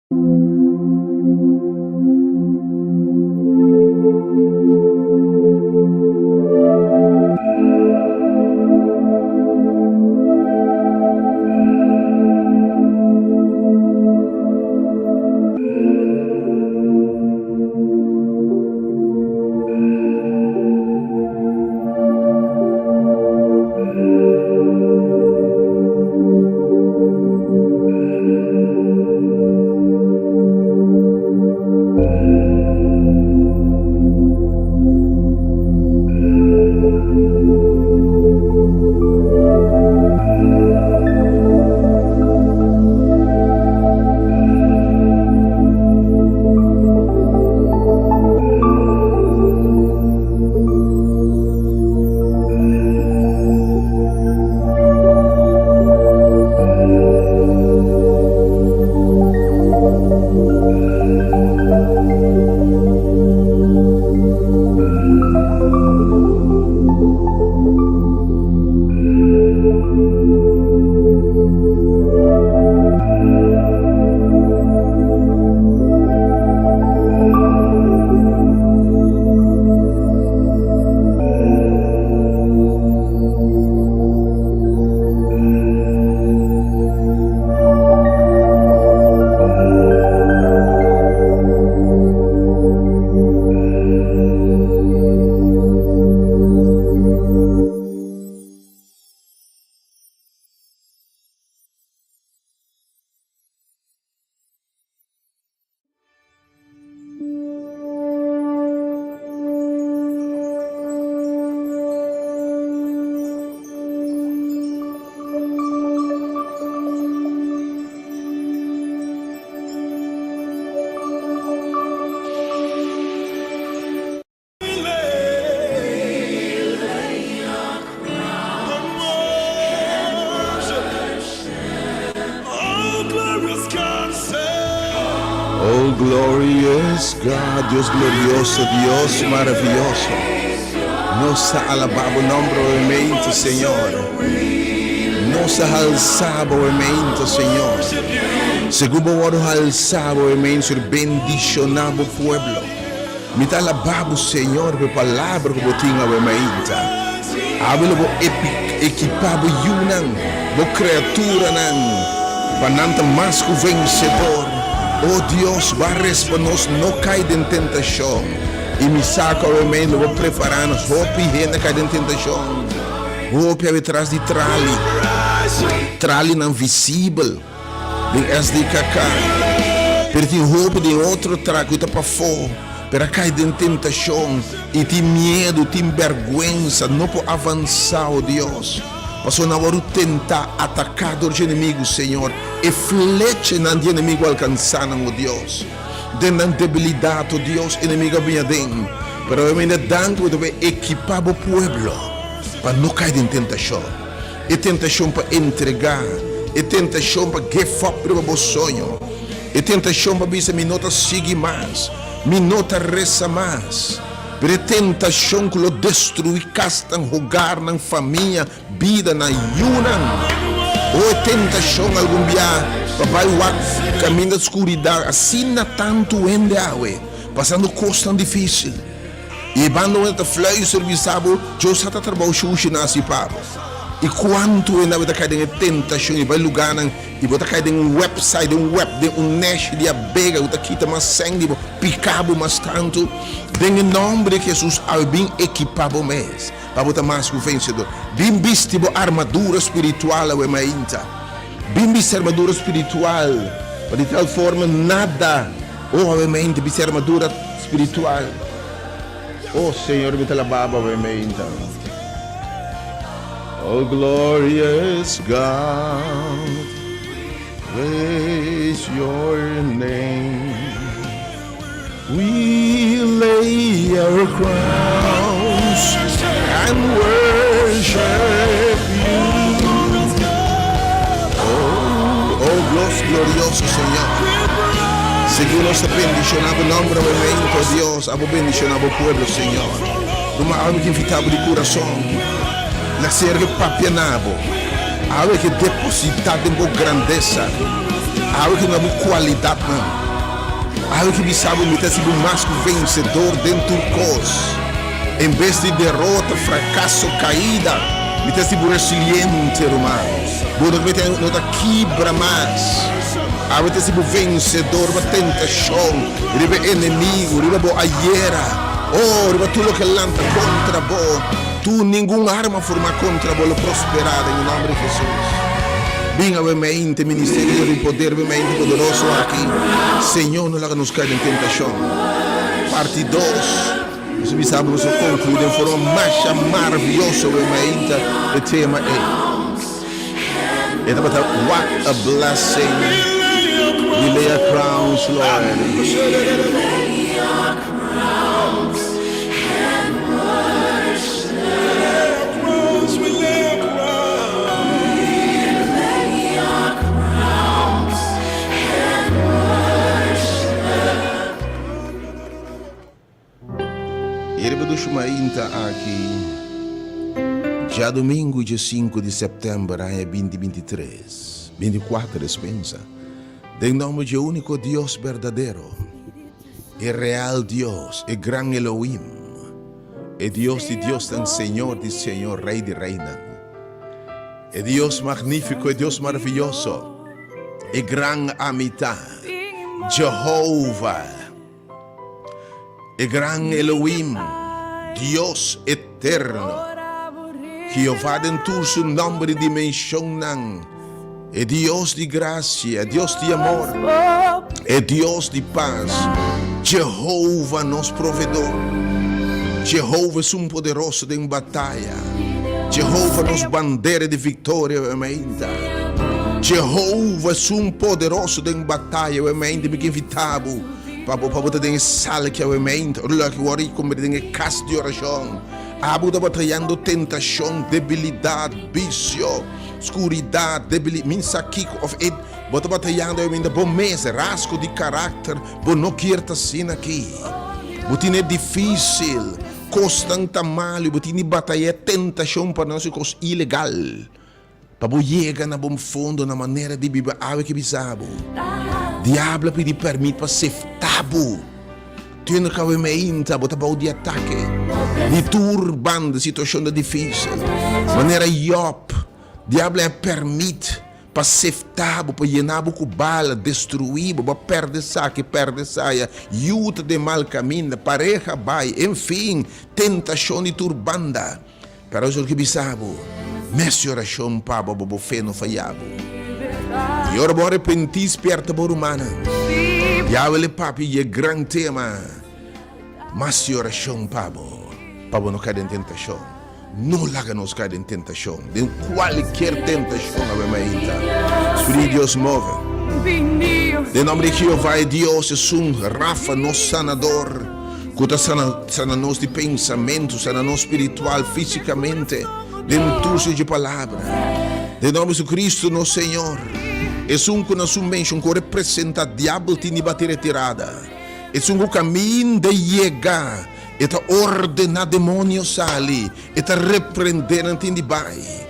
Oh, glorious God, Dios glorioso, Dios maravilloso. Nos alabamos o nome obviamente, Senhor. Nos alzamos obviamente, Senhor. Segundo oro alzamos obviamente, bendicionado pueblo. Me te alabamos, Senhor, por palavra que você tinha obviamente. Hablo por equipado yunan, por criatura nan, pananta mais que vencedor. Oh Deus, barres para nós não cair em tentação. E me saca obviamente, vou preparar-nos, vou pedir na cair em tentação. Vou pedir atrás de trali não visível, de SDKK. Pero tem roupa de outro trago para fora, para cair em tentação. E tem medo, tem vergonha, não pode avançar, oh Deus. Passou na hora de tentar atacar os inimigos, Senhor. E flecha não de inimigo alcançar, oh Deus. De não debilidade, oh Deus, inimigo vinha dentro. Pero eu ainda dando de equipar o povo para não cair em tentação. E tentação para entregar. E tentação para give up para o sonho. E tentação para ver se me nota seguir mais. Me nota reza mais. Pero tentação que lo destruir, castam, rogar na família, vida na yunan. Ou tentação algum dia, papai o caminho da escuridão, assim na tanto ende awe, passando coisas tão difícil. E quando eu fly serviçável, eu só trabalho xuxi na cipaba. E quanto ainda vai cair em tentação, e vai lugar e vai cair em website, net de abega, vai quita mais sangue, picabo mais tanto. Em nome de Jesus, ao bem equipado mesmo, para botar mais que o vencedor. Bem visto armadura espiritual, ao emainta. Bem visto armadura espiritual, para de tal forma nada, ao emainta, visto armadura espiritual. Oh Senhor, me alababa, ao emainta. Oh glorious God, praise your name. We lay our crowns and worship you. Oh Dios glorioso Señor. Seguimos a bendicionar o nome do momento, Deus, a bendicionar o pueblo, Senhor. Uma alma que invitava de coração. Na serve papianabo, algo que depositada em boa grandeza, Algo que não é qualidade, não. Algo que me sabe me ter sido mais que vencedor dentro do cos. Em vez de derrota, fracasso, caída, me ter sido resiliente, irmão. Budak me ter nota quebra mais. Algo ter sido vencedor da tentação, riba inimigo, riba bo aiera. Oh, riba tudo que lança contra bo. Tu nenhuma arma forma contra bo prosperada em nome de Jesus. Venga a mente, ministerio de poder, mente poderoso aqui. Senhor, não nos caia em tentação. Parte 2. Nós precisamos concluir de forma mais maravilhosa mente. O tema é what a blessing. We lay our crowns, Lord. Ainda aqui, já domingo, dia 5 de setembro, é 2023, 24 dispensa, em nome de único Deus verdadeiro, e real Deus, e gran Elohim, e Deus de Deus, tan Senhor de Senhor, Rei de Reina, e Deus magnífico, e Deus maravilhoso, e gran amistad, Jehová, e gran Elohim, Dios eterno, Jehová dentro su nombre dimensionan, é Deus de graça, é Deus de amor, é Deus de paz. Jehová nos provedor, Jehová é um poderoso em batalha, Jehová nos bandeira de vitória, Jehová é um poderoso em batalha, me invitavo. Para poder ter sala que é o mente, olha que o ori como tem casa de oração, abu da batalhando tentação, debilidade, vício, escuridade, debilidade, minsa kick of it, bota batalhando eu ainda bom mês, rasgo de caráter, bom não quer tá sendo aqui, botin é difícil, constante mal, botin batalha tentação para nós coisa ilegal, para bo chegar na bom fundo na maneira de viver algo que bisabo. Diablo pedi permite para ser tabu. Tiene que haver mente, botar para o de ataque. De turbando situação difícil. Maneira Job, diablo permite para ser tabu, para llenar com bala, destruir, para perder saque, perder saia, yuta de mal caminho, pareja vai, enfim, tentação e turbanda. Para os que bisabo, mestre oração para o fé não falhava. E ora bom arrepentir perto da humana. Yahweh papi é grande tema. Mas oração pabo não cair em tentação. Não laga nos cair em tentação. De qualquer tentação a Espírito Deus move. De nome de Jeová Deus é Rafa nosso sanador. Que sana nos de pensamento, sana nos espiritual, fisicamente, dentro de palavra. De nome de Cristo nosso Senhor. É que nós mention que representa o diabo que bater retirada. É um caminho de chegar. É ordenar demônios ali. É repreender antes de vai.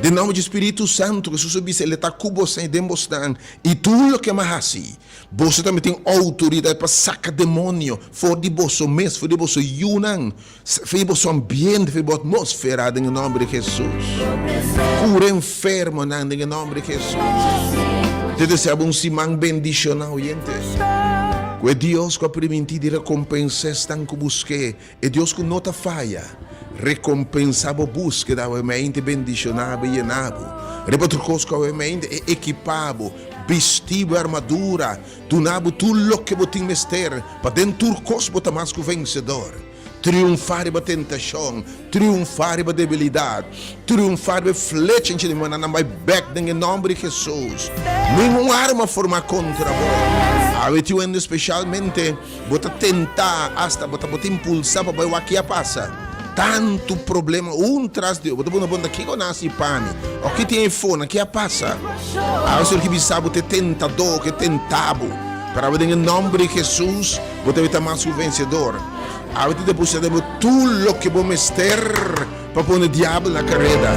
De nome do Espírito Santo, que Jesus ele está com você demonstrando. E tudo o que mais assim, você também tem autoridade para sacar demônio fora de você mesmo, fora de você yunan, fora de você ambiente, fora de você atmosfera, em nome de Jesus. Cura enfermo, em nome de Jesus. Te desejo simão bendicional, gente. Que Deus que permitir de recompensar estão que busquei, é Deus que não te falha. Recompensava busca da mente bendicionava e enabo. Rebatro coisa que a mente é equipado, vestido armadura, donava tudo o que você tem mister, para dentro coisa botar mais que vencedor. Triunfar da tentação, triunfar da debilidade, triunfar da flecha de maná mais back em nome de Jesus. Nenhuma arma forma contra você. A gente especialmente bota tentar hasta bota impulsar para o que passa. Tanto problema traz de outro, bota aqui que nasce pane. O que tem fone, que passa. A você que sabe te tentador, que tentabo. Para ver em nome de Jesus, você vai estar mais o vencedor. A gente depositamos tudo o que vamos ter para pôr o diabo na carreira.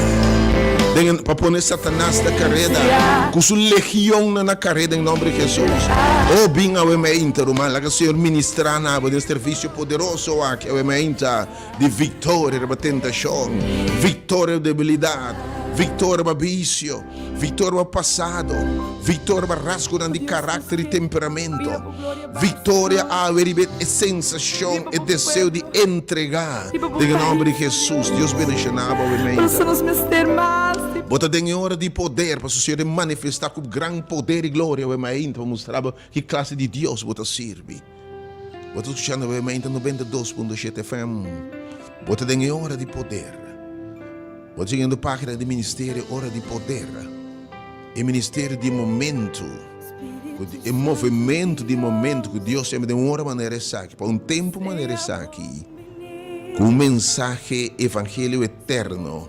para poner Satanás na carrera, com sua legião na carrera em nome de Jesus. Oh, bem ao mente, Romano, que o Senhor ministrar na de serviço poderoso aqui, ao mente de vitória da tentação, vitória da debilidade, vitória do vício, vitória do passado, vitória do rasgo de caráter e temperamento, vitória a haver a sensação e desejo de entregar, em nome de Jesus. Deus bendiga ao mente. Bota tem hora de poder para o Senhor manifestar com grande poder e glória ao mente, para mostrar que classe de Deus você serve. Bota escutando ao mente 92.7 FM. Bota tem hora de poder. Bota seguindo página de ministério, hora de poder. E ministério de momento. E movimento de momento que Deus sempre de uma hora maneira está aqui, para um tempo maneira está aqui. Com um mensagem evangelho eterno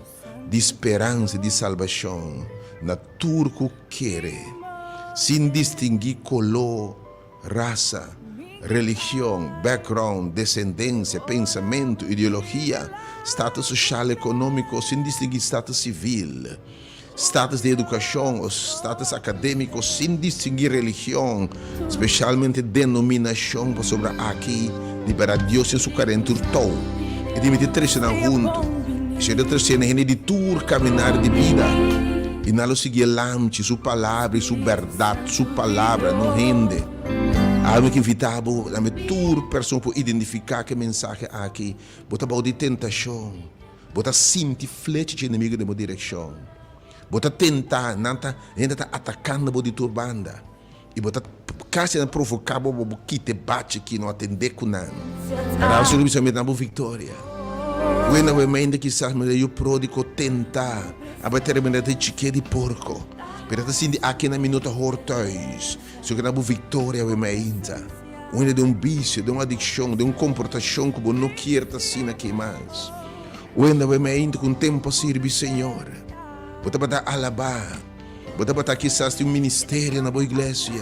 de esperança e de salvação na turco quer, sem distinguir color, raça, religião, background, descendência, pensamento, ideologia, status social, econômico, sem distinguir status civil, status de educação, ou status acadêmico, sem distinguir religião, especialmente denominação, para sobre aqui, liberar Deus em sua carente turtou, e de meter três na junto. Se eu terceiro é de tur caminhar de vida e não seguir lante, sua palavra e sua verdade, sua palavra não rende. Algo que invitava a me tur pessoa para identificar que mensagem aqui, bota bom de tentação, bota sentir flecha de inimigo de uma direção, bota tentar, nanta ainda tá atacando a de turbanda e bota quase provocar o que te bate que não atender com nada. Para você não me dar uma vitória. Quando eu me ainda quizás eu pródigo tentar a bater de chique de porco, pero assim aqui na minuta hortais, se eu quero vitória eu me ainda, onde de vício, de uma adicção, de comportação que eu não quero assim aqui mais, onde eu me ainda com tempo a servir Senhor, bota para alabar, bota para quizás um ministério na boa igreja,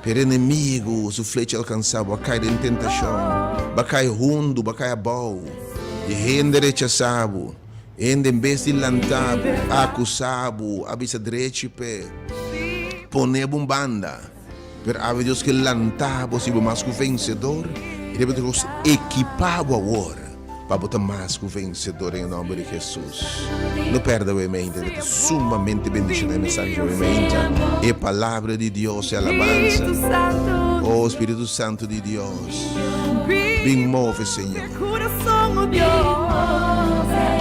per inimigo, se flecha alcançar, vai cair em tentação, vai cair rundo, vai cair bom. E rende rechazado, em vez de lantar, acusado, avisa direito, poner bombanda, para haver Deus que lantar, você vai mais que vencedor, e depois equipado agora, para botar mais que vencedor em nome de Jesus. Não perda o mente, é sumamente bendito a mensagem do mente, é palavra de Deus, é alabança, oh Espírito Santo de Deus, bem move, Senhor.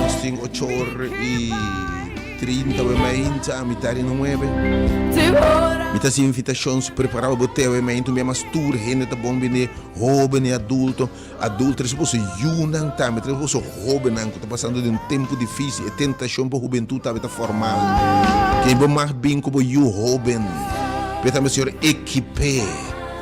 Nós temos 8h30 a metade no 9. Muitas invitações preparadas para o teu evento, mas tudo gente tá bom bem jovem adulto, se você junam também, se você jovem não está passando de um tempo difícil, e tentação para a juventude tá formal. Quem vai mais bem como eu jovem, para também Senhor equipe.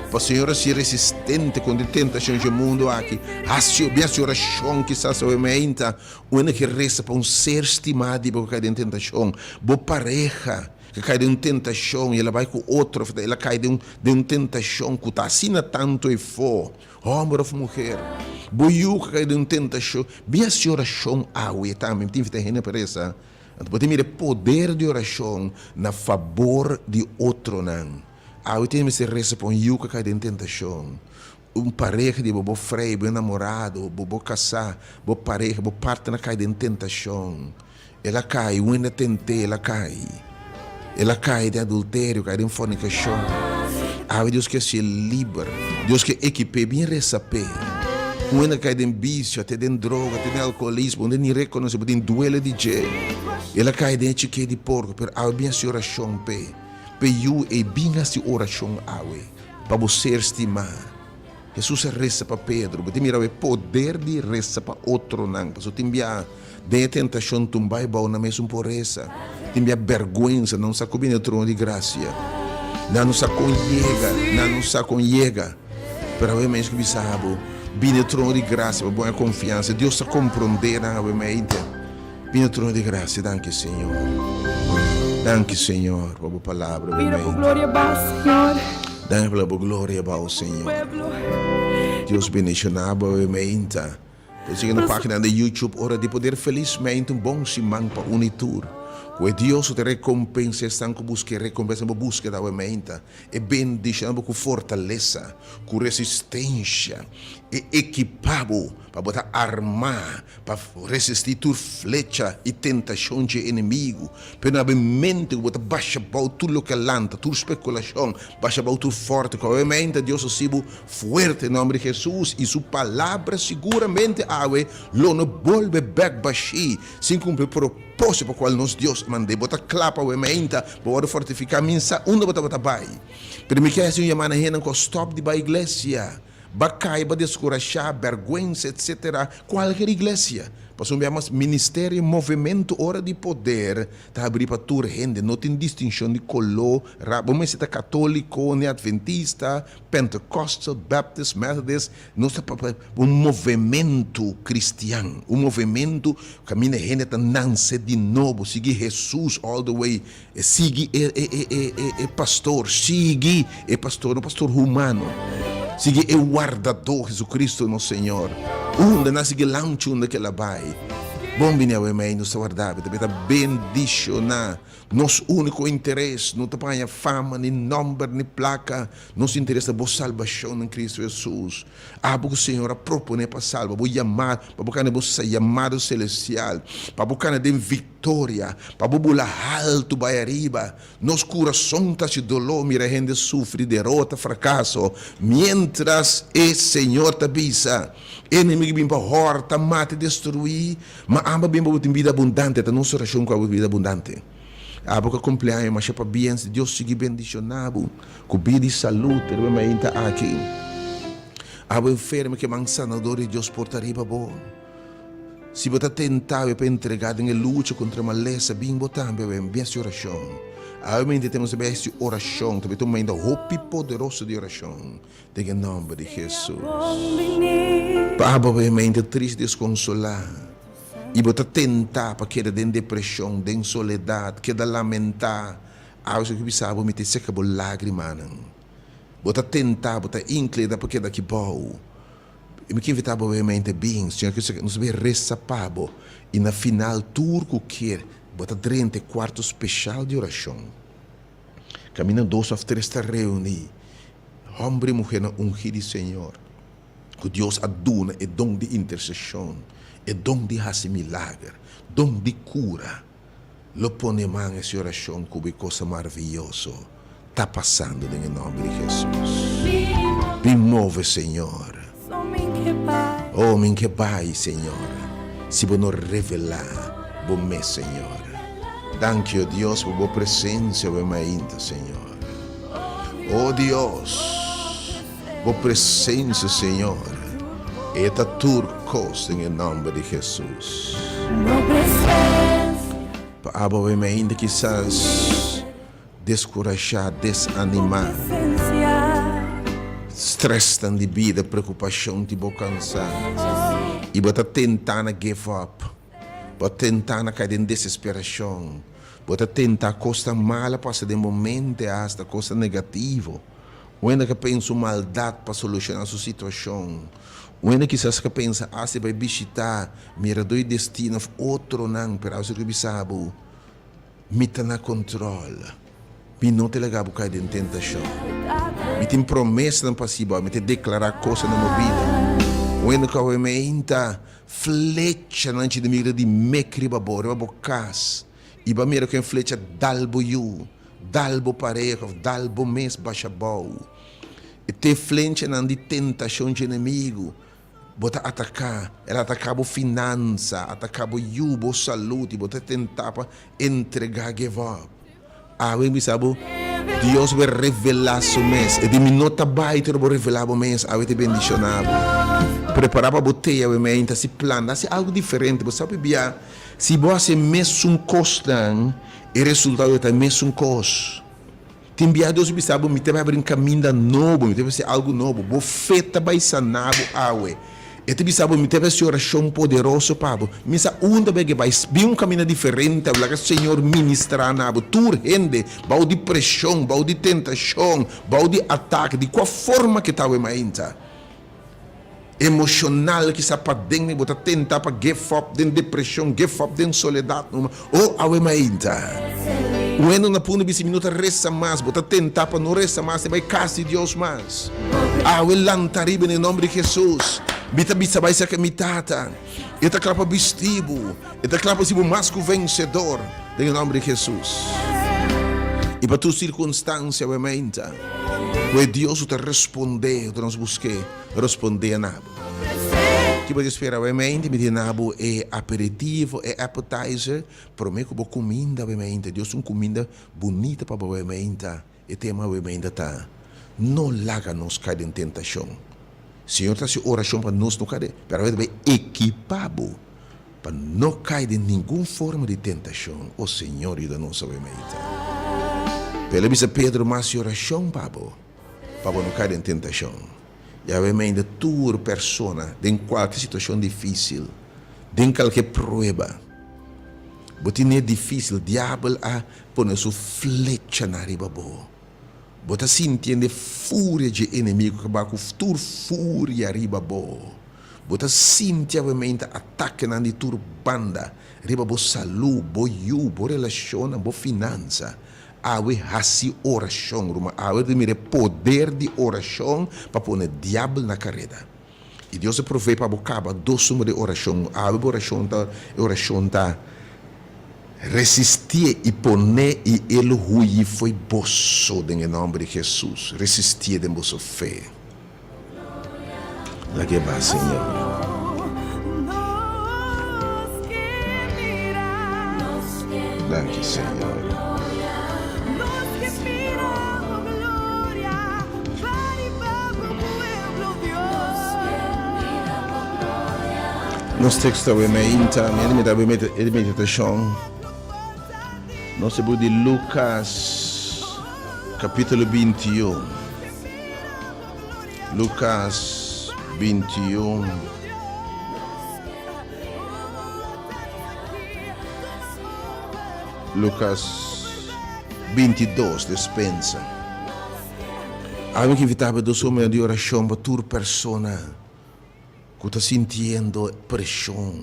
Para o Senhor ser resistente quando tenta changer o mundo aqui. A minha oração que está sobre a mente, uma que resta para um ser estimado para cair em tentação. Boa pareja que cai em tentação e ela vai com outro, ela cai de uma tentação que está assim tanto e for. Homem ou mulher. Boa que cai de uma tentação. Minha oração também tem que ter para essa. Você tem poder de oração na favor de outro não. Eu tenho que reza para um que cai em tentação. Pareja de bobo freio, bom namorado, bobo casar, bobo pareja, bobo partner cai em tentação. Ela cai, uma tentei, ela cai. Ela cai de adultério, cai em fornicação. Deus que se livre, Deus que equipe bem receber. Uma cai em vício, até em droga, até em alcoolismo, onde nem reconhece, tem duelo de jeito. Ela cai em chique de porco, pero a minha oração pe. Peiu e bem essa oração para você estimar. Jesus reza para Pedro, você mira o poder de reza para outro não. Para você enviar de tentação tumbai bom na mesma poreza. Enviar vergonha, não sacou bem o trono de graça. Não sacou chega. Para o mesmo que sabe, bem o trono de graça, para boa confiança. Deus está compreendendo a mente. Bem o trono de graça, danke Senhor. Danke, Senhor, por a palavra. Mira por glória ao Senhor. Danke por glória ao Senhor. Deus bendicionava o mente. Seguindo a página do YouTube, hora de poder felizmente um bom semana para Unitur. Que Deus te recompensa, estão com busca, recompensa, busca da mente, e bendição, com fortaleza, com resistência, e equipado para botar armar, para resistir tu flecha e tentação de inimigo, para na mente botar baixa bau tudo que lanta, tu especulação, baixa bau tu forte, com a mente Deus o sibo forte em nome de Jesus, e sua palavra seguramente awe lo no volve back baixi, sem cumprir propósito para qual nos Deus mande, botar clapa a mente, para fortificar minsa, onde botar bai. Pero me quer assim chamar na rena com stop de ba igreja. Bacaiba, descorachar, vergonha, etc. Qualquer igreja. Passamos ministério, movimento, hora de poder. Tá abrir para toda gente. Não tem distinção de color. Vamos ser católico, adventista, pentecostal, baptist, methodist. Não está para um movimento cristiano. Um movimento que a minha gente está nascendo de novo. Seguir Jesus all the way. Seguir pastor. Seguir pastor, um pastor humano. Sigue o guardador Jesus Cristo, nosso Senhor. Onde nós seguimos lanche onde que ela vai. Bom vinha o e-mail, nos guardar, também está bendicionar. Nosso único interesse, não te panha fama, nem nome, nem placa. Nosso interesse é a salvação em Cristo Jesus. Porque o Senhor propõe para salvar, para chamar, para buscar você chamado celestial, para buscar de vitória, para buscar alto, para arriba. Nosso coração está de dolor, mira a gente sofre derrota, fracasso. Mientras o Senhor te avisa, inimigo vem para horta, mate, destruir, mas ama bem para ter vida abundante, a nossa oração com a vida abundante. A boca cumpleaños, mas para bem, Deus siga bendicionado, com vida e saúde, realmente aqui. A boca enferma que man sanador e Deus portaria para bom. Se você tentar para entregar em luta contra a maleza, bem botar bem essa oração. Realmente temos essa oração, também temos ainda hope poderoso de oração, em nome de Jesus. Para realmente triste desconsolar. E você tentar para quedar em depressão, em soledade, quedar lamentar, algo que você sabe, você seca por lágrimas. Você tentar, você inclinar para quedar aqui bom. E me invitar realmente bem, senhor, que você nos vê resapado. E na final, turco quer, você drente quarto especial de oração. Caminha 2 ou 3 está reunido. Homem e mulher ungido, Senhor. Que Deus aduna é dom de intercessão. É dom de fazer milagre, dom de cura. Lo põe mão essa oração como coisa maravilhosa. Está passando em nome de Jesus. Me move, Senhor. Homem que vai, Senhor. Se você não revelar, bom mês, Senhor. Danke, Deus, por sua presença, Senhor. Oh, Deus, por presença, Senhor. Eta turcos em nome de Jesus. Provavelmente quizás descorajar, desanimar, stress de vida, preocupação, tipo cansar. E você tentando give up, você tentando cair em desesperação, você tentando coisa mala para de momento hasta coisa negativa. Ou ainda que pensa maldade para solucionar a sua situação. Ou ainda quizás que pensa, se vai visitar, mira dois destinos, outro não, pero você que sabe, me está na controle. Me não te legal cair em tentação. Me tem promessa não possível, me tem declarar coisa na minha vida. Ou ainda que eu me ainda flecha antes de mira de me criba bora, bocas. E ba mira que flecha dalbo you. Dalbo pareja, dalbo mês baixa bom. E te flecha não de tentação de inimigo. Bota atacar, ela atacava finança, atacava a saúde, bota tentar para entregar give up. Você sabe, Deus vai revelar seu mês. E de minuto baita vai revelar o mês, a te bendicionado. Preparar para boteia, o mês, se plana, se algo diferente, você sabe bem, se você mês costa, o resultado é mês costa. Tem bia Deus sabe, me teve abrir um caminho novo, me teve ser algo novo, bo feta vai sanar awe. E te sabe, me teve essa oração poderosa, Pablo. Me sa onde vai vir um caminho diferente, lá que o Senhor ministrar na tu rende, bau de pressão, bau de tentação, bau de ataque, de qual forma que estava mais. emocional que está para dentro, bota tentar para give up den depressão, give up den soledade, ou awe mainta. Quando na puna bisi minuta resta mais, bota tentar para não resta mais, vai casi Deus mais. Awe lantaribe em nome de Jesus. Bita bisa vai ser mitata. Eta clapa bistibo, eta clapa sibo mais que vencedor, em nome de Jesus. E para tua circunstância, awe mainta. Pois Deus te responder, te nos busque responder a nabo. Que pode esperar obviamente, me nabo é aperitivo, é appetizer, para mim como comida obviamente, Deus comida bonita para obviamente, e tema obviamente tá, não larga nos cair em tentação. Senhor está se oração para nós não cair, para ver equipado para não cair em nenhuma forma de tentação. O Senhor ajuda-nos obviamente. Pela vista Pedro mais oração para não cair em tentação. E obviamente tua persona, em qualquer situação difícil, em qualquer prova, você não é difícil, o diabo a pôr sua flecha na riba boa. Você sente fúria de inimigo que vai com tua fúria riba boa. Você sente obviamente ataque na tua banda, riba boa saúde, boa you, boa relação, boa finança. Awe hasi oração, ruma awe de mire poder de oração para pôr o diabo na carreira. E Deus provei para bocaba dois sumos de oração. Awe oração tá resistir e poner e ele hui foi bosso em nome de Jesus. Resistir de bosso fé. La que va, Senhor. Danke, Senhor. Nos textos obviamente, a meditação, nós temos de Lucas, capítulo 21. Lucas 21. Lucas 22, dispensa. Algo que invitava dos homens de oração para tua persona. Que está sentindo pressão,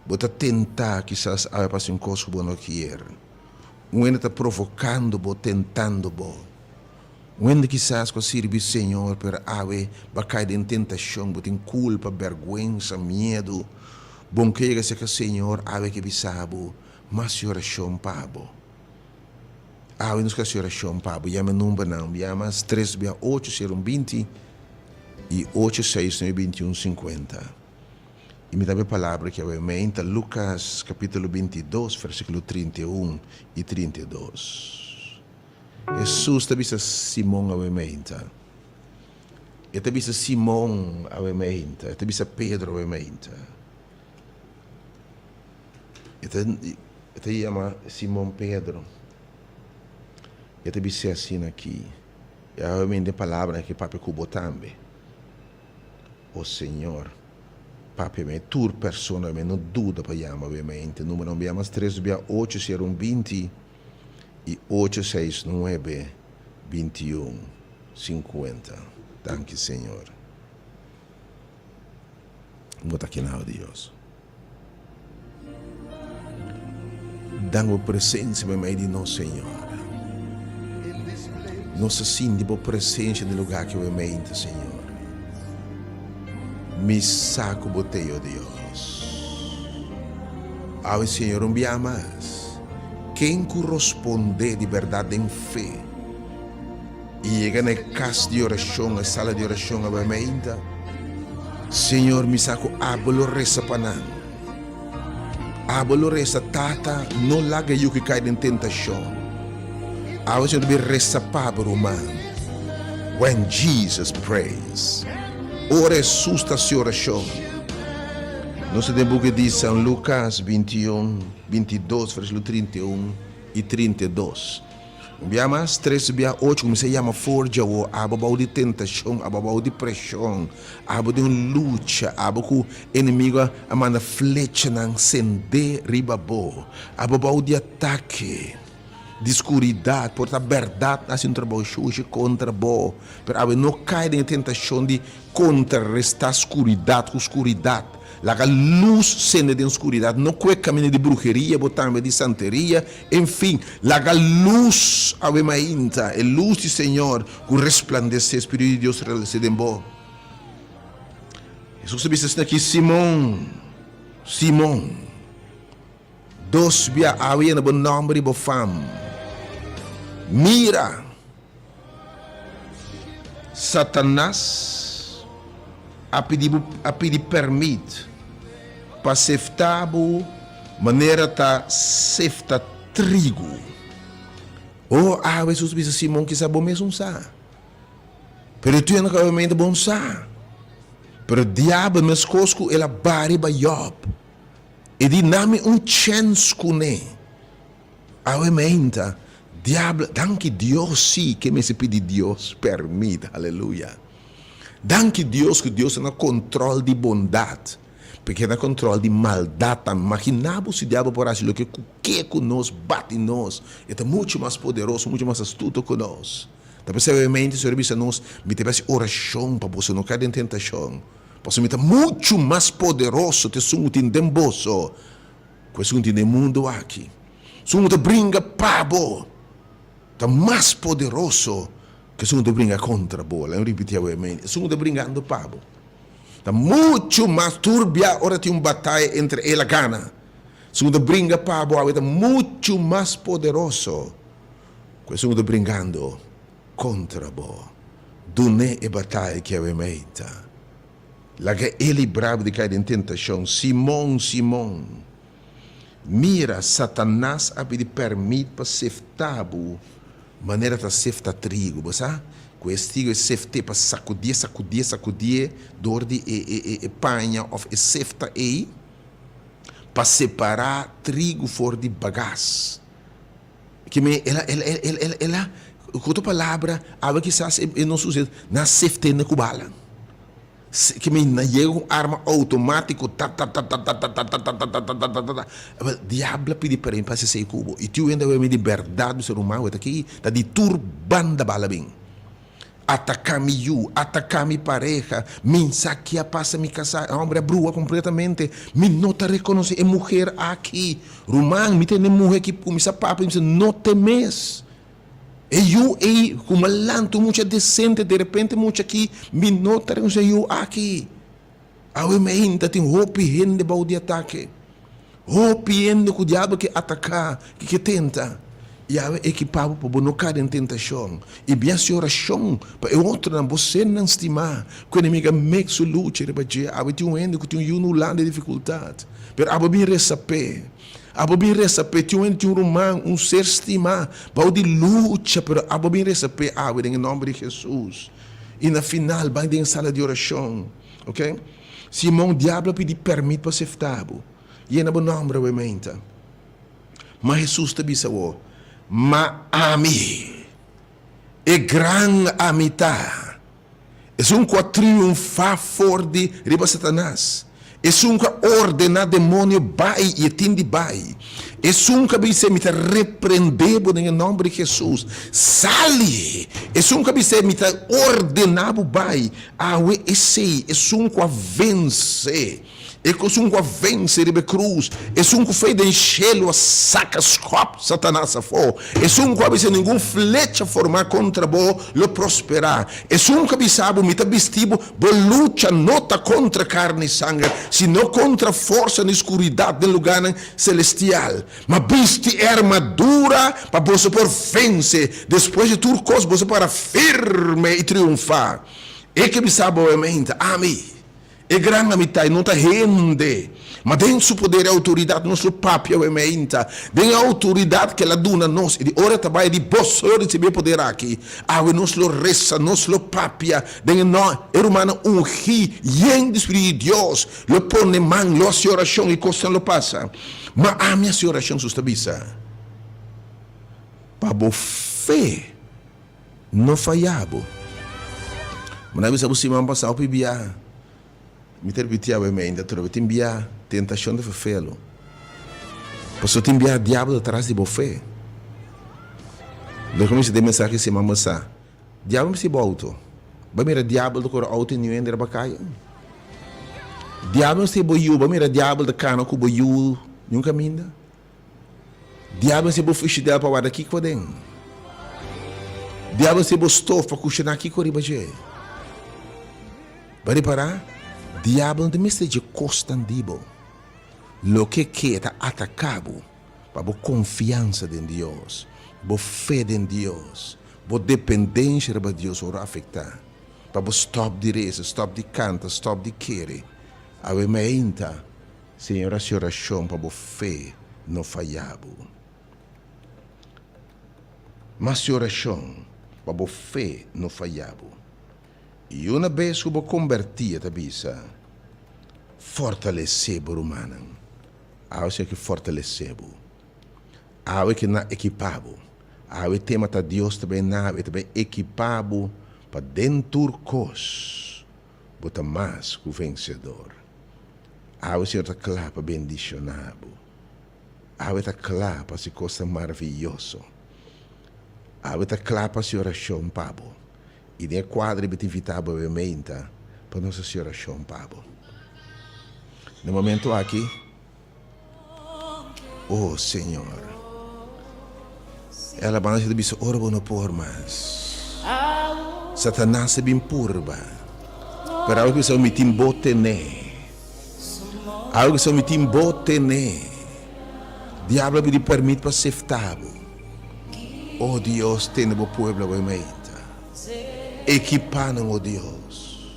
você tentar quizás a fazer uma coisa que você não quer, você está provocando, tentando, você quizás que serve o Senhor para ave, vai cair em tentação, você tem culpa, vergonha, medo, bom que seja que o Senhor ave que sabe, mas oração pabo. Ave nos que oração pabo, chama número não, chama 368 e 8692150. E me dá a palavra que obviamente Lucas capítulo 22, versículo 31 e 32. Jesus te visa Simão obviamente. E te visa Simão obviamente. E te visa Pedro obviamente. E te chama Simão Pedro. E te visa assim aqui. E obviamente a palavra que papai cubo também. O Senhor, papi, tua persona, não dúvida para chamar, obviamente. Número não chamas 368 e 869 2150. Danke, Senhor. Vamos aqui na Deus. Dá-me presença, de nós, Senhor. Nossa sim, de presença no lugar que obviamente, Senhor. Me saco botei, ó Deus. Ao Senhor me amas. Quem corresponde de verdade em fé. E chega na casa de oração, na sala de oração, obviamente. Senhor, me saco abolo reza panang. Abolo reza tata, não laga eu que cai em tentação. Ao Senhor me reza pabro, man. When Jesus prays. Ora assusta a oração. Nós temos que diz São Lucas 21, 22, versículo 31 e 32. Biamas 3:8, como se chama forja o ababau de tentação, ababau de pressão, ababau de luta, ababau que o inimigo manda flecha na acender ribabo, ababau de ataque. de escuridade, por a verdade nasce um trabalho sujo contra bo, para a não cair em tentação de contrarrestar a escuridade com escuridade. A luz sendo de escuridade, não é caminho de bruxeria, botar de santeria, enfim, a luz a mainta, a luz do Senhor que resplandece o Espírito de Deus relacionado em bo. Jesus disse aqui, Simão, dos bia awi na bom nome de fam. Mira, Satanás a pedir permite para seftar maneira ta sefta trigo. Oh, Jesus disse Simão que sabe mesmo sa. Pero tu não realmente bom sa. Pero diabo mes cosco ela bari ba Job. E di nami chance cune. Awementa. Diablo, danke Deus sim que me se pede Deus permite, aleluia. Danke Deus que Deus tem controle de bondade, porque tem controle de maldade. Imaginamos se o diabo por assim, o que conosco, bate nós, é muito mais poderoso, muito mais astuto que nós. Então, obviamente, se você nós, me tivesse oração para você não cair em tentação, você me está muito mais poderoso, te sumo em demboso, que isso no mundo aqui. Sumo te brinca pabo. Está mais poderoso que se te brinca contra a bola. Eu repeti novamente. Se te brincando pabo. Está muito mais turbia. Ora tem uma batalha entre ele e Gana. Se te brinca pabo, está muito mais poderoso que se te brincando contra a bola. Dune e batalha que é meita. Lá que ele bravo de cair em tentação. Simão. Mira, Satanás a pedir permite para seftabu. Maneira de sefta trigo, você sabe? Com esse trigo é sefte para sacudir, dor de panha, ou sefta aí, para separar trigo fora de bagaço. Que me, ela, com outra palavra, algo que sabe, não sucede, na sefte na cubala. Que me chega uma arma automática, diabo pede para mim para ser cubo. E tu ainda vai me liberdade do ser humano, está aqui, está de turbanda balabim. Atacar minha pareja, me saquear, passa me casar, a homem brua completamente, me não te reconhece, é mulher aqui. Romano, me tem mulher que começa a papo, me diz, não temes. E eu, como lanto, muito decente, de repente, muito aqui, me nota, eu aqui. Ao ainda tem roupa e rende para o de ataque. Roupa e rende que o diabo que atacar, que tenta. E ao equipado para não cair em tentação. E bem a oração, para o outro não, você não estimar, que o inimigo mexe sua luta, ao tem um ende que tem um lá de dificuldade. Mas ao bem receber. Abo bem receber, tinha um romano, um ser estimado, para de luta, pero abo bem receber, em nome de Jesus. E na final, vai em sala de oração, ok? Simão, diabo pediu permito para ser ftabo. E é no nome, realmente. Mas Jesus te disse, mas ami, é grande amita. É um que triunfa fora de riba Satanás. É um que ordena demônio vai e atende vai. É um que você me repreender em nome de Jesus. Sale. É um que você me ordenar vai. Esse é um que vence. É um que vence de cruz. É um que fez de enchê-lo a sacas copos Satanás a for. É um que você nenhum flecha formar contra bo lo prosperar. É um que sabe me vestido bo luta nota contra carne e sangue, sino contra força na escuridade do lugar celestial. Mas veste armadura para você por vencer. Depois de tudo coisa você para firme e triunfar. É que me sabe obviamente. Amém. É grande amizade, não está rende. Mas tem seu poder e autoridade, nosso papo obviamente. Tem a autoridade que ela dá a nós. E de hora também de você receber poder aqui. Nós lo reza, nós lo papia. Tem nós, humano, ungir, e do Espírito de Deus. Lo põe mão, lo hace oração e coisa lo passa. Mas a minha oração sustabiliza. Para a fé, não falhava. Mas não sabemos se vamos passar para o me repetia ainda, tu te enviar tentação de fê-lo. Posso te enviar diabo atrás de você. Dan comincia de mensagem se mamasa. Diabo se auto. Ba mira diabo do cor auto ni ender ba kaya. Diabo se boyu, ba mira diabo da cano ku boyu nunca minda. Diabo se bo fish del pa wada ki ko den. Diabo se bo stof pa kushana ki ko ribaje. Bari para diabo de miste de costandibo. Lo que queda atacabo para bo confiança em Deus, bo fé em Deus, bo dependência de Deus ora afetar. Para bo stop de reza, stop de canta, stop de querer. Ave meinta, Senhor, a oração para bo fé não falhabo. Mas a oração para bo fé não falhabo. E uma vez que bo convertia tabisa, fortalecer o humano. Há que fortalecebo. Há que na equipabo. Há que tema ta Deus também na também equipabo para dentro cos. Bota mais que o vencedor. Há que ta clapa bendicionado. Há que ta clapa se coisa maravilhoso. Há que ta clapa se oração pabo. E de quadro betivitabo obviamente para nossa oração pabo. No momento aqui, oh Senhor, ela banha de biso orbo no por mas. Satanás se bem purba. Pero algo que se omitim botene. Algo que se omitim botene. Diablo me permite para seftabo. Oh Deus, tem o pueblo obviamente. Equipando, oh Deus.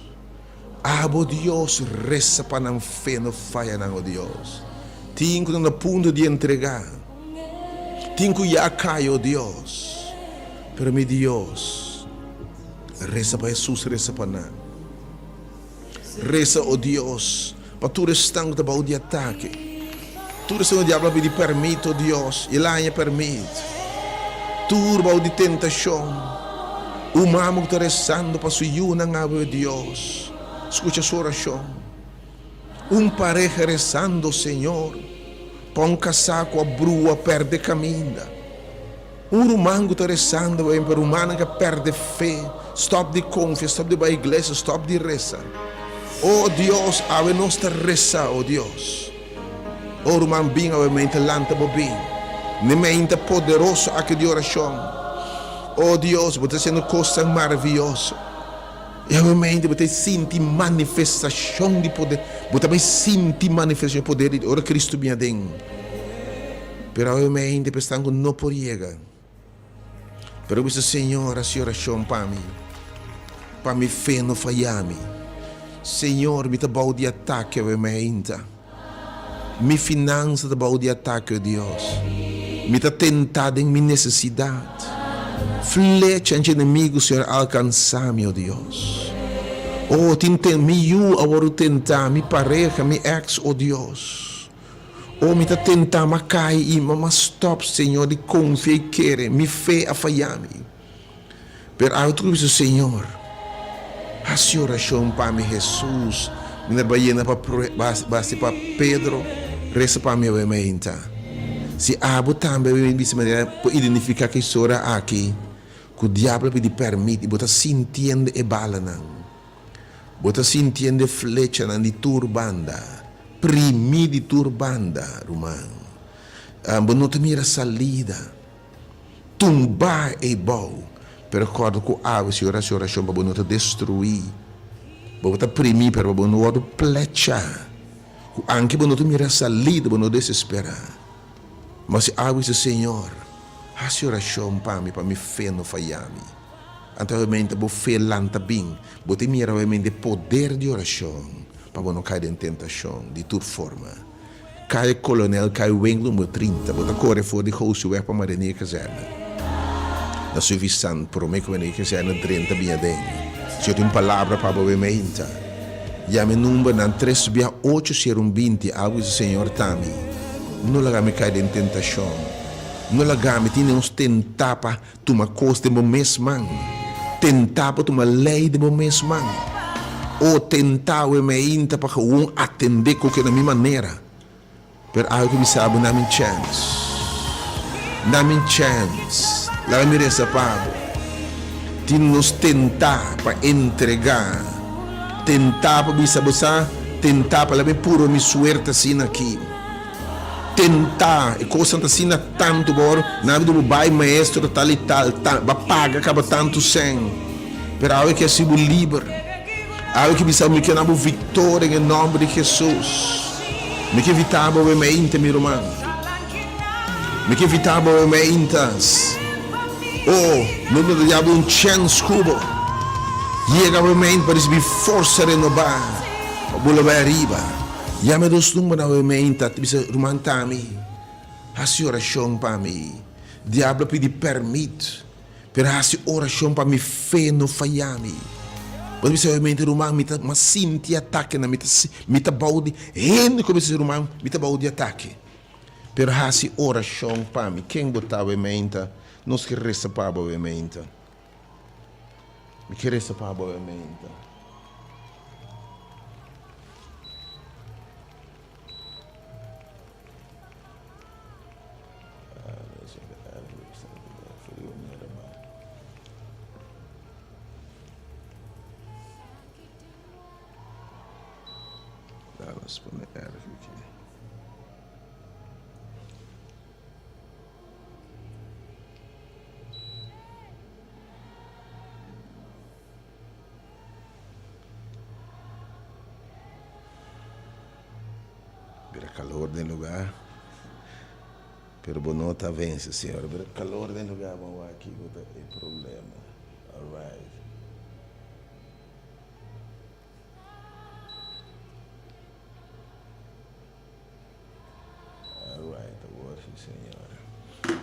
Abo Deus, reza para não fé, não falha, oh Deus. Tinha no ponto de entregar. Tinha já cai, oh Deus. Pero meu Deus, reza para Jesus, reza para nós. Reza, oh Deus, para tu restante da de ataque. Tu restante o diabo me permite, oh Deus, e lá permite. Turba de tentação. O mamo que está rezando para sua yuna, oh Deus. Escucha sua oração. Pareja rezando, Senhor, para casaco a brua perde caminho. Rumango está rezando, para humano que perde fé. Stop de confiança, stop de ir à igreja, stop de reza. Oh Deus, ave nossa reza, oh Deus. Oh rumang bing, ave mente lanta bobing. Ne mente poderoso aqui de oração. Oh Deus, você está sendo coisa maravilhosa. E realmente você sente manifestação de poder. Você também sente manifestação de poder de ora Cristo minha dentro. Pero realmente pensando não por llegar. Pero você Senhor, a sua oração para mim fé não falhar-me. Senhor, me tabau de ataque realmente. Me finança tabau de ataque, Deus. Me está tentado em minha necessidade. Flecha de inimigo, Senhor, alcançar-me, oh Deus. Oh, me agora tentar, me pareja, me ex, oh Deus. Oh, me tentar, mas cai e mas stop, Senhor, de confiar e querer, me fé a falhar-me. Pero a outro Senhor, a sua oração para mim, Jesus, me baiana para Pedro, reza para mim, obviamente. Se abo também bisa maneira por identificar que sora aqui, que o diabo pode permitir, bota sintiendo e bala não, bota sintiendo flecha não de turbanda, primi de turbanda, rumang, bonota mira salida, tumbar e bom, pero recordo que a oração para bonota destruir, bota primi para bonota flecha, anche bonota mira salida, bonota desesperar. Mas se água esse Senhor, a sua oração para mim fé não falhar-me. Então, realmente, vou fé lanta bem, vou ter realmente poder de oração, para não cair em tentação, de toda forma. Cai coronel, cai o número 30, vou ter correr fora de Josué para Marinha Caserna. Na sua visão, por mim, que Marinha Caserna 30 bem dentro. Se eu tenho uma palavra para o mente, já me número na 3 via 8 ser 20, algo do Senhor também. Não lagame cair em tentação. Não lagame tinha uns tentar para tomar coisa de mesmo. Tentar para tomar lei de mesmo. Ou tentar o meinte para um atender qualquer da minha maneira. Pero algo que me sabe, dá-me chance. Dá-me chance. La mireza Pablo. Tin nos tentar para entregar. Tentar para bisa bosa, tentar para levar puro mi suerte assim aqui. Tentar, e coisa assim tanto bom, na vida do pai maestro tal e tal, vai pagar acaba tanto sem. Pero algo que é sido livre. Algo que bisa me que na vitória em nome de Jesus. Me que evitava o mente, meu irmão. Me que evitava o meitas. Oh, não me dava chance cubo. Chega o mente para receber força renovada. Bola vai arriba. Ya me dos nung na mente at bisa rumantami. Hasi oração para mim. Diablo pedi permit. Per hasi oração para mi fe no falhami. Pode bisa mente rumang mita masinti ataque na mita baudi. Hen como se rumang mita baudi ataque. Per hasi oração para mim. Quem botava mente? Nos que resta para a mente. Me que resta para a mente. Vamos poner R aqui. Vira calor no lugar. Pero bonota vence, Senhor. Vira calor no lugar, vamos aqui, não tem problema. All right. Senhor.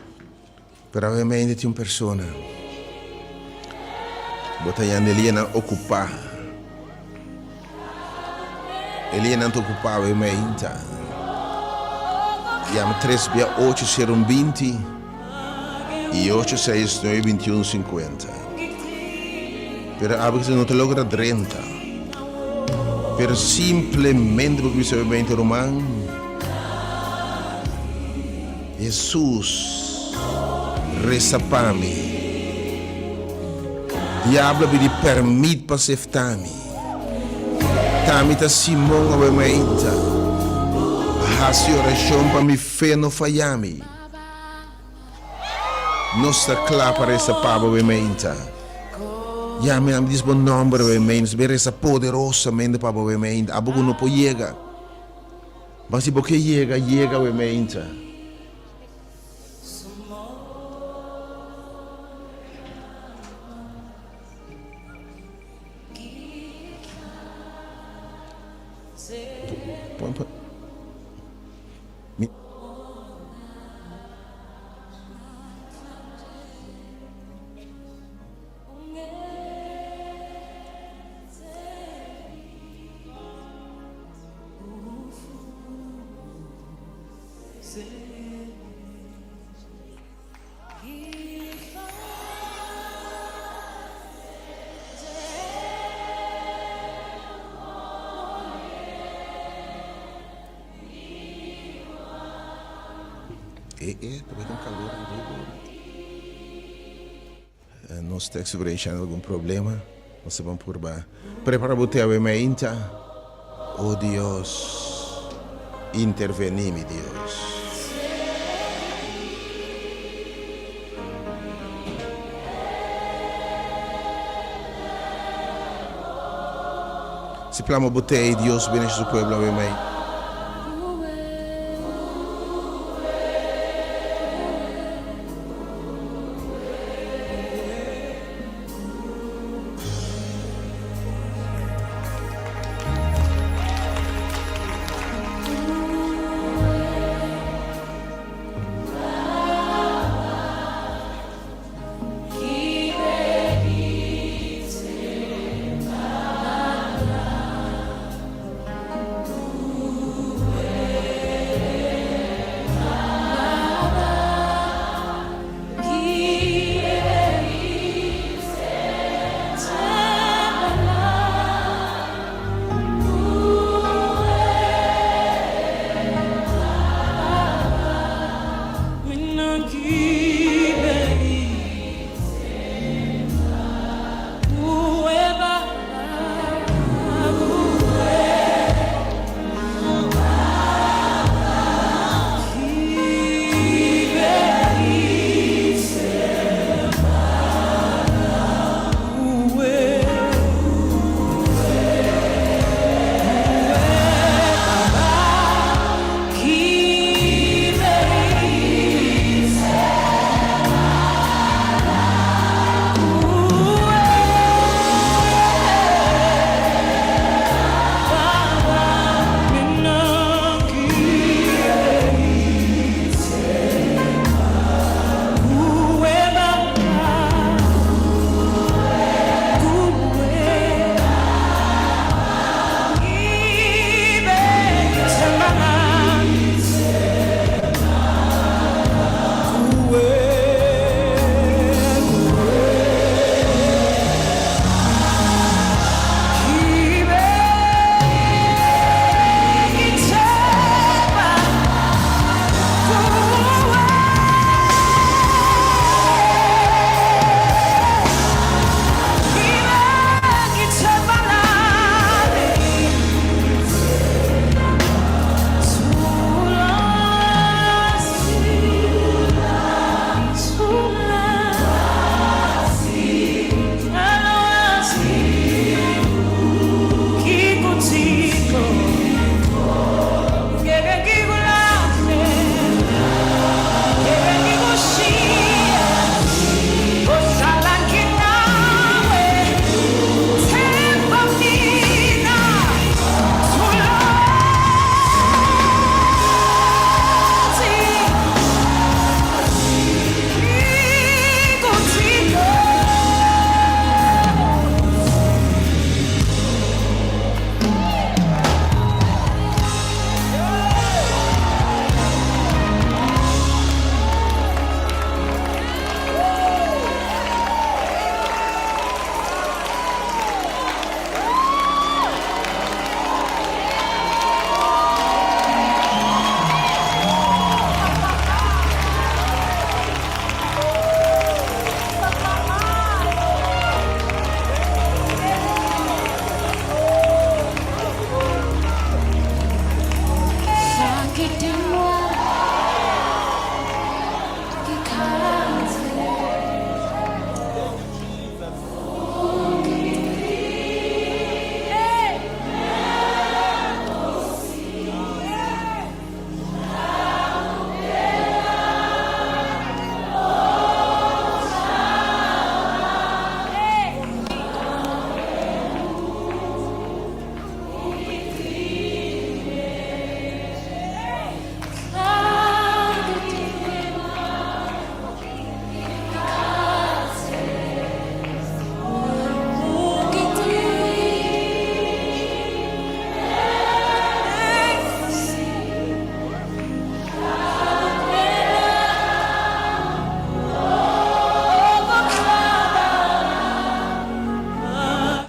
Provavelmente tinha uma pessoa botando ele na ocupar. Ele não ocupava a mente. E a 3 via 8 serão 20 e 8 6 9 21 50. Pero a veces não te logra 30. Pero simplesmente porque você mente romano. Jesus reza para mim. Diablo me permite para seftar-me. Tamita Simão obviamente. Hasi oração para me fé no falhar-me. Nossa clara para essa palavra obviamente. Já me diz bom nome obviamente. Ver essa poderosamente para obviamente. A pouco não pode chegar. Mas se você chega obviamente. Também tem calor. Nós temos algum problema. Nós vamos por baixo. Prepara o teu mente. Oh Deus, interveni-me, Deus. Se plama botei, Deus bendice o pueblo, amém.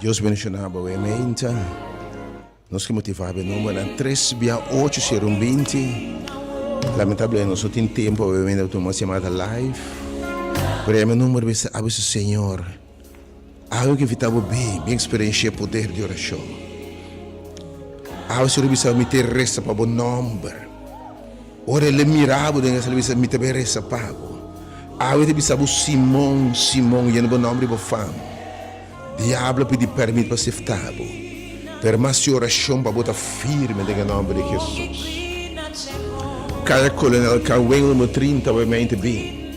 Deus mencionava obviamente. Nós que motivava o número 368 Lamentavelmente não só tem tempo obviamente para uma chamada live. Porém meu número é o Senhor. Algo que estava bem experiência poder de oração. Algo que eu me ter resta para o nome. Ora ele mirava dentro dessa me ter resta para. Algo que eu Simão e no nome do fam. Diabo pedi permite para ser tabo. Per mais oração para botar firme no nome de Jesus. Cada coronel Cauê número 30 obviamente bem.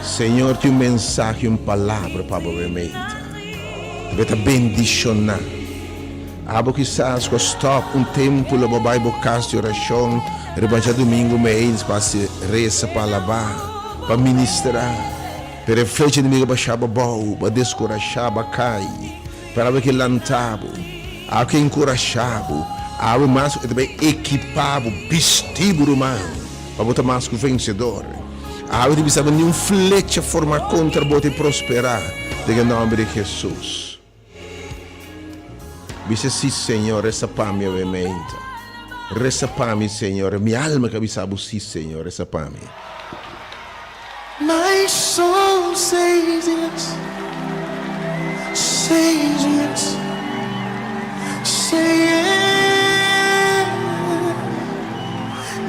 Senhor, tem mensagem, palavra para obviamente. Deve bendicionar. Abo quizás stop tempo lá para Bible cast oração, rebanja domingo mês para se reza para lavar, para ministrar. Per flecha de miga baixava bom, para descorajar, para cair, para que lantabo, a que encorajabo, a mais também equipado, vestido humano, para botar mais que vencedor. A que precisa nenhum flecha formar contra bote prosperar, em nome de Jesus. Dice sim, Senhor, essa para mim obviamente. Resta para mim, Senhor, minha alma que precisa sim, Senhor, essa para mim. My soul says yes, says yes, say yes.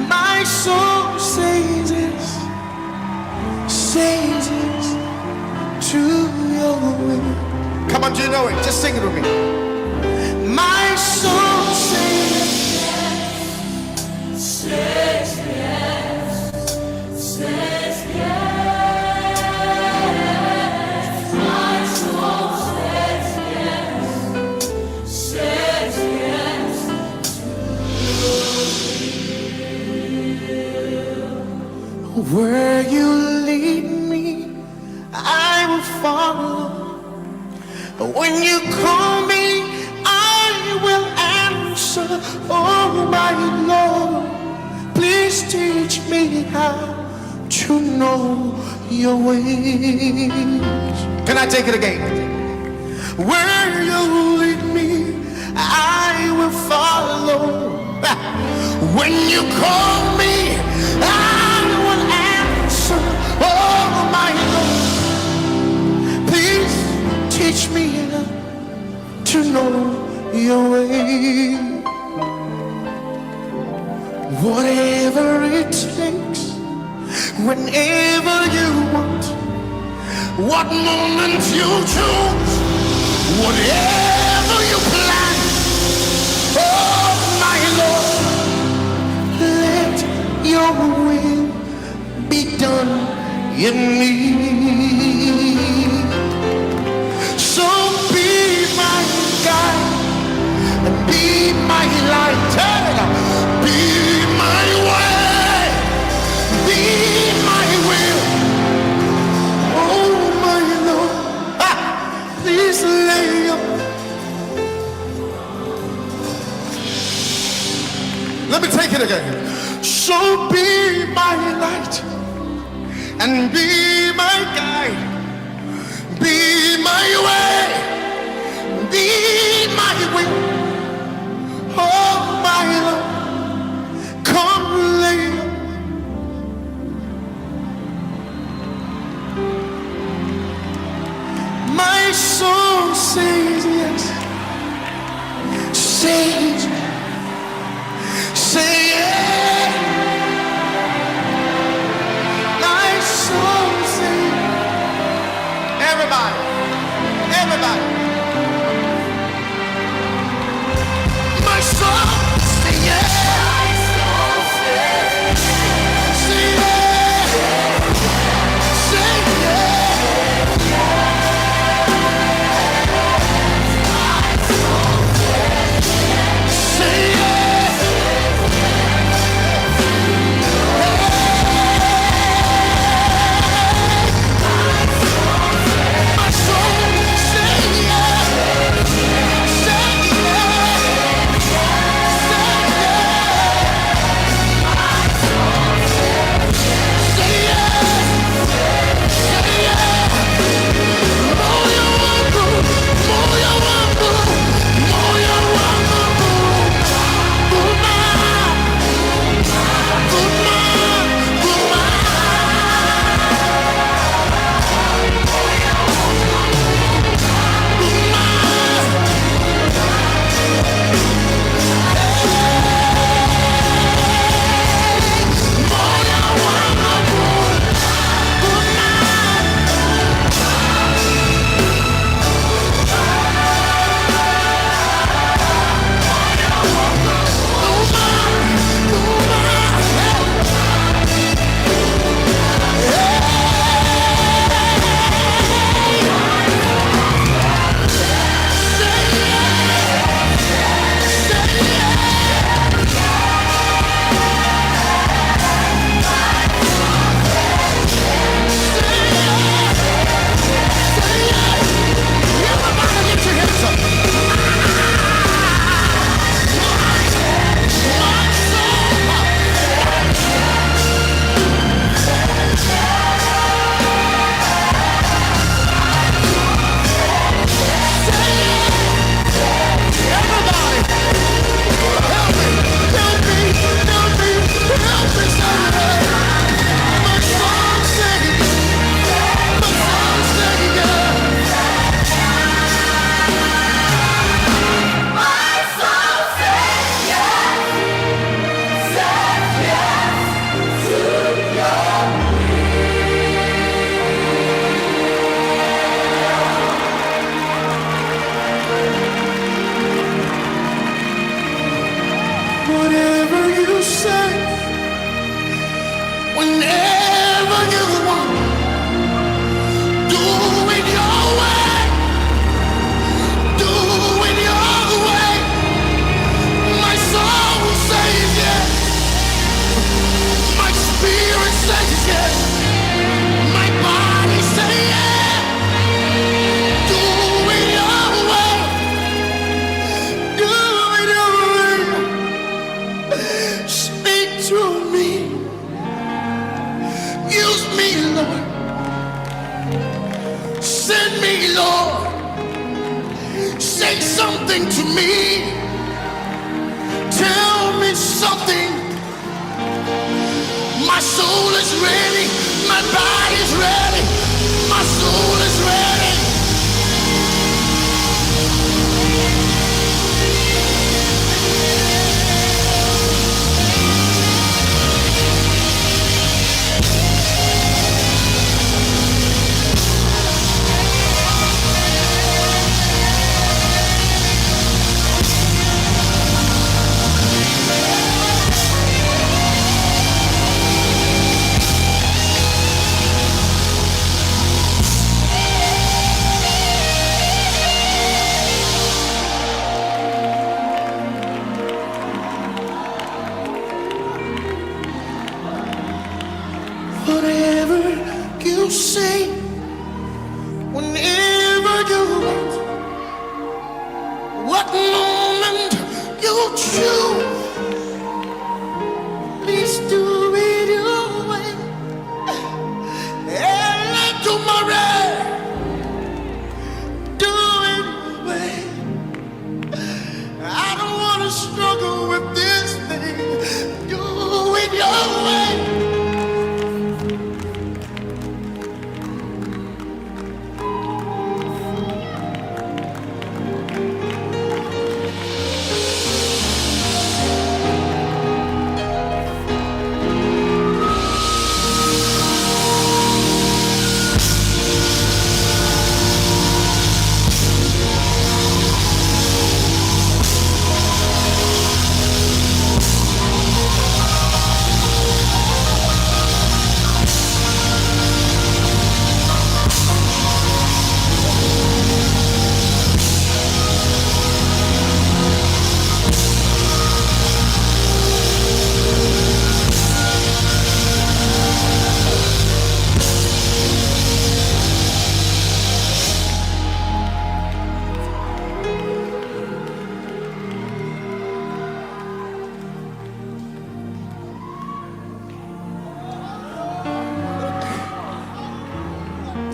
My soul says yes, says yes to your will. Come on, do you know it? Just sing it with me. My soul says yes, says yes, says yes. Where you lead me, I will follow. When you call me, I will answer. Oh my Lord, please teach me how to know your ways. Can I take it again? Where you lead me, I will follow. When you call me, I will answer. Oh my Lord, please teach me to know your way. Whatever it takes, whenever you want, what moment you choose, whatever you plan. Oh my Lord, let your will be done in me. So be my guide and be my light, be my way, be my will. Oh my Lord, please lay your. Let me take it again. So be my light and be my guide, be my way, be my way. Oh my Lord, come lay. My soul says yes, says, say yes. My soul says, everybody, everybody. My soul say yes. Say yes. Say yes. Say yes. My something to me. Tell me something. My soul is ready. My body's ready. My soul is ready. Whatever you say, whenever you want, what moment you choose, please do it your way. And tomorrow, do it your way. I don't want to struggle with this thing. Do it your way.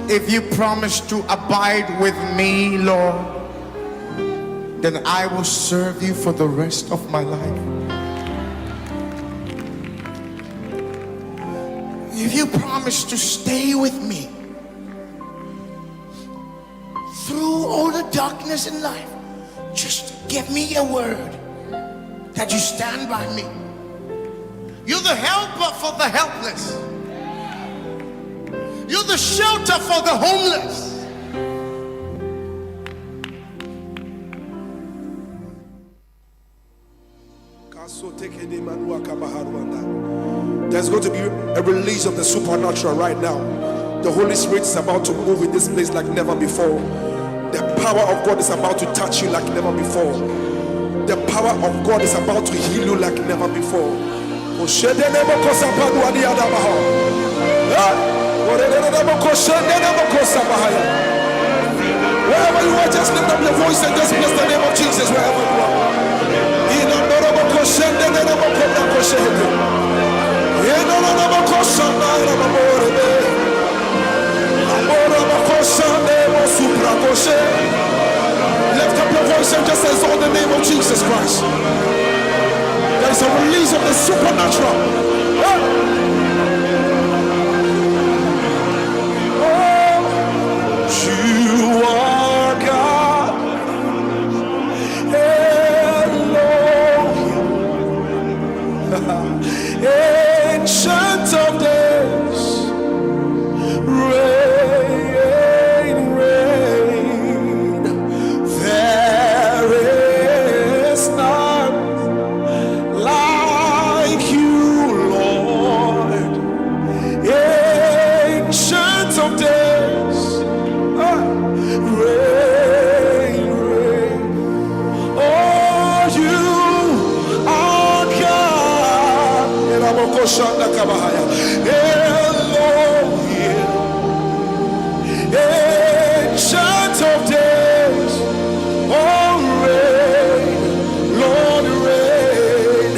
If you promise to abide with me, Lord, then I will serve you for the rest of my life. If you promise to stay with me through all the darkness in life, just give me a word that you stand by me. You're the helper for the helpless. You're the shelter for the homeless. There's going to be a release of the supernatural right now. The Holy Spirit is about to move in this place like never before. The power of God is about to touch you like never before. The power of God is about to heal you like never before. Wherever you are, just lift up your voice and just bless the name of Jesus wherever you are. Lift up your voice and just exalt the name of Jesus Christ. There is a release of the supernatural. You are God, Elohim, Ancient of Days, reign, reign. There is none like you, Lord, Ancient of Days. Reign, reign. Oh, you are God. Elohim, Ancient of Days. Oh, reign, Lord, reign.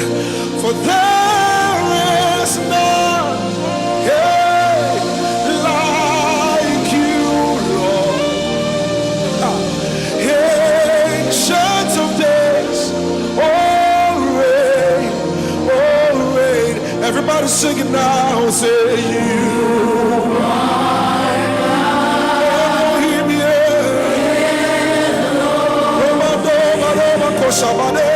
For there is none like you, Lord. Ancient Sing it now, say you are God.